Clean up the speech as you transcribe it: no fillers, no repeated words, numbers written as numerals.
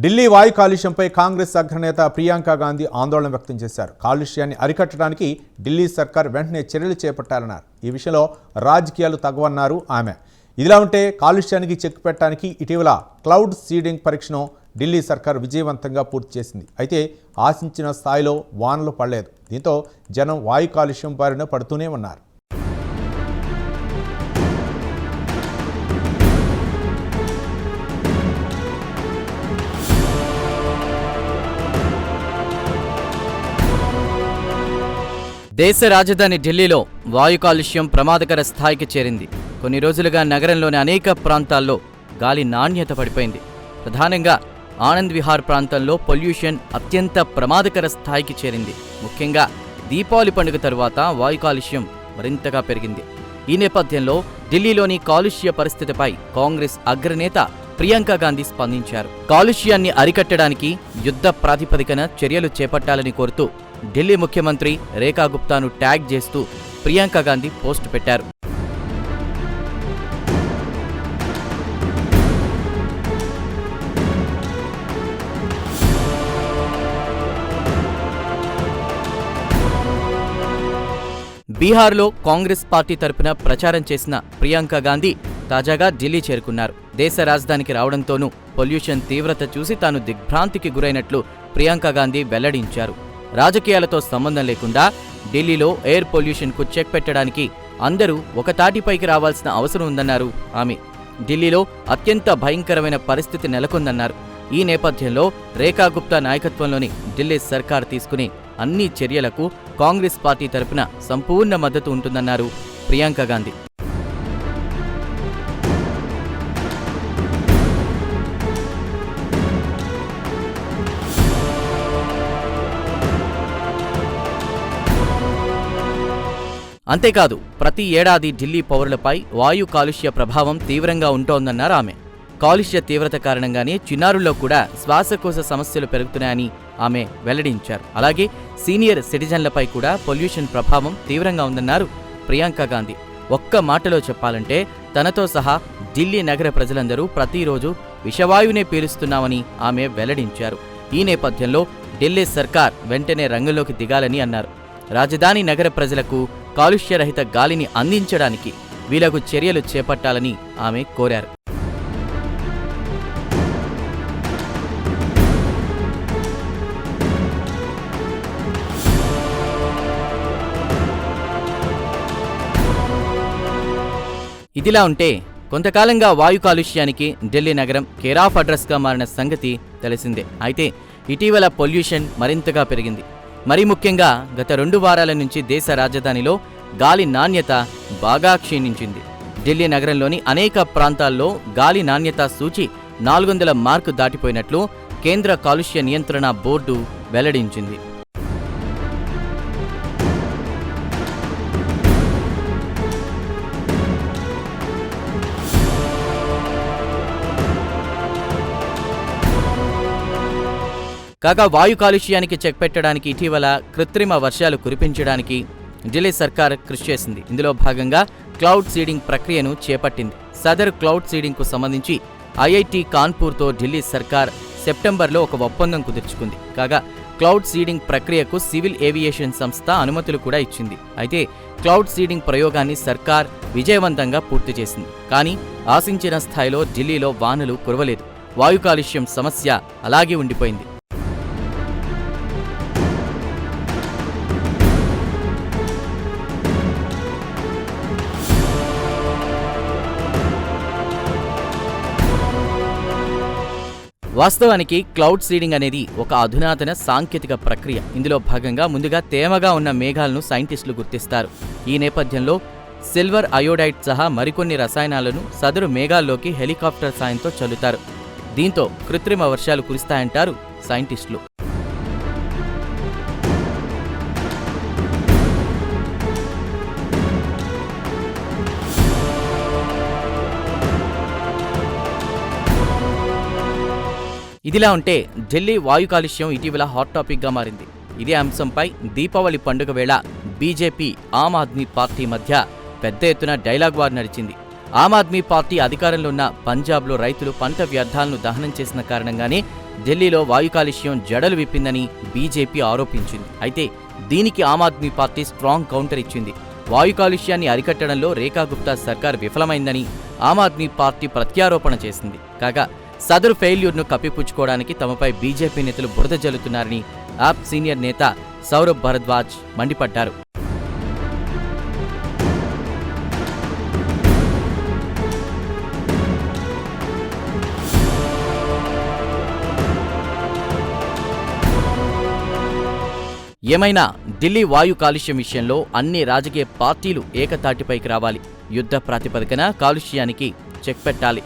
ఢిల్లీ వాయు కాలుష్యంపై కాంగ్రెస్ అగ్రనేత ప్రియాంక గాంధీ ఆందోళన వ్యక్తం చేశారు. కాలుష్యాన్ని అరికట్టడానికి ఢిల్లీ సర్కార్ వెంటనే చర్యలు చేపట్టాలన్నారు. ఈ విషయంలో రాజకీయాలు తగ్గవన్నారు ఆమె. ఇదిలా ఉంటే కాలుష్యానికి చెక్ పెట్టడానికి ఇటీవల క్లౌడ్ సీడింగ్ పరీక్షను ఢిల్లీ సర్కార్ విజయవంతంగా పూర్తి చేసింది. అయితే ఆశించిన స్థాయిలో వానలు పడలేదు. దీంతో జనం వాయు కాలుష్యం బారిన పడుతూనే ఉన్నారు. దేశ రాజధాని ఢిల్లీలో వాయు కాలుష్యం ప్రమాదకర స్థాయికి చేరింది. కొన్ని రోజులుగా నగరంలోని అనేక ప్రాంతాల్లో గాలి నాణ్యత పడిపోయింది. ప్రధానంగా ఆనంద్ విహార్ ప్రాంతంలో పొల్యూషన్ అత్యంత ప్రమాదకర స్థాయికి చేరింది. ముఖ్యంగా దీపావళి పండుగ తరువాత వాయు కాలుష్యం మరింతగా పెరిగింది. ఈ నేపథ్యంలో ఢిల్లీలోని కాలుష్య పరిస్థితిపై కాంగ్రెస్ అగ్రనేత ప్రియాంక గాంధీ స్పందించారు. కాలుష్యాన్ని అరికట్టడానికి యుద్ధ ప్రాతిపదికన చర్యలు చేపట్టాలని కోరుతూ ఢిల్లీ ముఖ్యమంత్రి రేఖా గుప్తాను ట్యాగ్ చేస్తూ ప్రియాంక గాంధీ పోస్ట్ పెట్టారు. బీహార్లో కాంగ్రెస్ పార్టీ తరపున ప్రచారం చేసిన ప్రియాంక గాంధీ తాజాగా ఢిల్లీ చేరుకున్నారు. దేశ రాజధానికి రావడంతోనూ పొల్యూషన్ తీవ్రత చూసి తాను దిగ్భ్రాంతికి గురైనట్లు ప్రియాంక గాంధీ వెల్లడించారు. రాజకీయాలతో సంబంధం లేకుండా ఢిల్లీలో ఎయిర్ పొల్యూషన్కు చెక్ పెట్టడానికి అందరూ ఒక తాటిపైకి రావాల్సిన అవసరం ఉందన్నారు ఆమె. ఢిల్లీలో అత్యంత భయంకరమైన పరిస్థితి నెలకొందన్నారు. ఈ నేపథ్యంలో రేఖా గుప్తా నాయకత్వంలోని ఢిల్లీ సర్కార్ తీసుకునే అన్ని చర్యలకు కాంగ్రెస్ పార్టీ తరపున సంపూర్ణ మద్దతు ఉంటుందన్నారు ప్రియాంక గాంధీ. అంతేకాదు ప్రతి ఏడాది ఢిల్లీ పౌరులపై వాయు కాలుష్య ప్రభావం తీవ్రంగా ఉంటోందన్నారు ఆమె. కాలుష్య తీవ్రత కారణంగానే చిన్నారుల్లో కూడా శ్వాసకోశ సమస్యలు పెరుగుతున్నాయని ఆమె వెల్లడించారు. అలాగే సీనియర్ సిటిజన్లపై కూడా పొల్యూషన్ ప్రభావం తీవ్రంగా ఉందన్నారు ప్రియాంక గాంధీ. ఒక్క మాటలో చెప్పాలంటే తనతో సహా ఢిల్లీ నగర ప్రజలందరూ ప్రతిరోజు విషవాయువునే పీలుస్తున్నామని ఆమె వెల్లడించారు. ఈ నేపథ్యంలో ఢిల్లీ సర్కార్ వెంటనే రంగంలోకి దిగాలని అన్నారు. రాజధాని నగర ప్రజలకు కాలుష్యరహిత గాలిని అందించడానికి వీలకు చర్యలు చేపట్టాలని ఆమె కోరారు. ఇదిలా ఉంటే కొంతకాలంగా వాయు కాలుష్యానికి ఢిల్లీ నగరం కేర్ ఆఫ్ అడ్రస్గా మారిన సంగతి తెలిసిందే. అయితే ఇటీవల పొల్యూషన్ మరింతగా పెరిగింది. మరీ ముఖ్యంగా గత 2 వారాల నుంచి దేశ రాజధానిలో గాలి నాణ్యత బాగా క్షీణించింది. ఢిల్లీ నగరంలోని అనేక ప్రాంతాల్లో గాలి నాణ్యత సూచి 400 మార్కు దాటిపోయినట్లు కేంద్ర కాలుష్య నియంత్రణ బోర్డు వెల్లడించింది. కాగా వాయు కాలుష్యానికి చెక్ పెట్టడానికి ఇటీవల కృత్రిమ వర్షాలు కురిపించడానికి ఢిల్లీ సర్కార్ కృషి చేసింది. ఇందులో భాగంగా క్లౌడ్ సీడింగ్ ప్రక్రియను చేపట్టింది. సదరు క్లౌడ్ సీడింగ్కు సంబంధించి ఐఐటి కాన్పూర్తో ఢిల్లీ సర్కార్ సెప్టెంబర్లో ఒక ఒప్పందం కుదుర్చుకుంది. కాగా క్లౌడ్ సీడింగ్ ప్రక్రియకు సివిల్ ఏవియేషన్ సంస్థ అనుమతులు కూడా ఇచ్చింది. అయితే క్లౌడ్ సీడింగ్ ప్రయోగాన్ని సర్కార్ విజయవంతంగా పూర్తి చేసింది. కానీ ఆశించిన స్థాయిలో ఢిల్లీలో వానలు కురవలేదు. వాయు కాలుష్యం సమస్య అలాగే ఉండిపోయింది. వాస్తవానికి క్లౌడ్ సీడింగ్ అనేది ఒక అధునాతన సాంకేతిక ప్రక్రియ. ఇందులో భాగంగా ముందుగా తేమగా ఉన్న మేఘాలను సైంటిస్టులు గుర్తిస్తారు. ఈ నేపథ్యంలో సిల్వర్ అయోడైడ్ సహా మరికొన్ని రసాయనాలను సదరు మేఘాల్లోకి హెలికాప్టర్ సాయంతో చల్లుతారు. దీంతో కృత్రిమ వర్షాలు కురుస్తాయంటారు సైంటిస్టులు. ఇదిలా ఉంటే ఢిల్లీ వాయు కాలుష్యం ఇటీవల హాట్ టాపిక్గా మారింది. ఇదే అంశంపై దీపావళి పండుగ వేళ బీజేపీ ఆమ్ ఆద్మీ పార్టీ మధ్య పెద్ద ఎత్తున డైలాగ్ వార్ నడిచింది. ఆమ్ ఆద్మీ పార్టీ అధికారంలో ఉన్న పంజాబ్లో రైతులు పంట వ్యర్థాలను దహనం చేసిన కారణంగానే ఢిల్లీలో వాయు కాలుష్యం జడలు విప్పిందని బీజేపీ ఆరోపించింది. అయితే దీనికి Aam Aadmi party strong counter ఇచ్చింది. వాయు కాలుష్యాన్ని అరికట్టడంలో రేఖా గుప్తా సర్కార్ విఫలమైందని ఆమ్ ఆద్మీ పార్టీ ప్రత్యారోపణ చేసింది. కాగా సదరు ఫెయిల్యూర్ను కప్పిపుచ్చుకోవడానికి తమపై బీజేపీ నేతలు బురద జల్లుతున్నారని ఆప్ సీనియర్ నేత సౌరభ్ భరద్వాజ్ మండిపడ్డారు. ఏమైనా ఢిల్లీ వాయు కాలుష్యం విషయంలో అన్ని రాజకీయ పార్టీలు ఏకతాటిపైకి రావాలి. యుద్ధ ప్రాతిపదికన కాలుష్యానికి చెక్ పెట్టాలి.